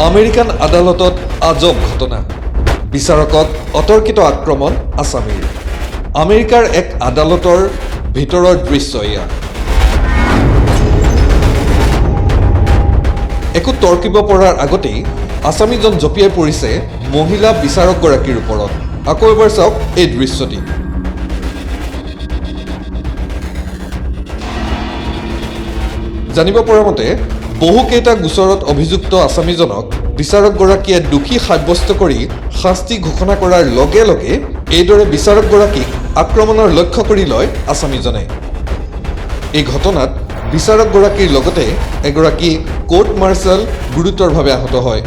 American আদালতত আজব ঘটনা বিচাৰকক অতৰ্কিত আক্ৰমণ আছামীৰ আমেৰিকাৰ এক আদালতৰ ভিতৰৰ দৃশ্য এয়া একো তৰ্কিব পৰাৰ আগতেই আছামীজন জঁপিয়াই পৰিছে মহিলা বিচাৰকগৰাকীৰ ওপৰত আকৌ এবাৰ চাওক এই দৃশ্যটি জানিব পৰা মতে বহুকেইটা গোচৰত অভিযুক্ত আছামীজনক বিচাৰকগৰাকীয়ে দোষী সাব্যস্ত কৰি শাস্তি ঘোষণা কৰাৰ লগে লগে এইদৰে বিচাৰকগৰাকীক আক্ৰমণৰ লক্ষ্য কৰি লয় আছামীজনে এই ঘটনাত বিচাৰকগৰাকীৰ লগতে এগৰাকী কোৰ্ট মাৰ্শ্বাল গুৰুতৰভাৱে আহত হয়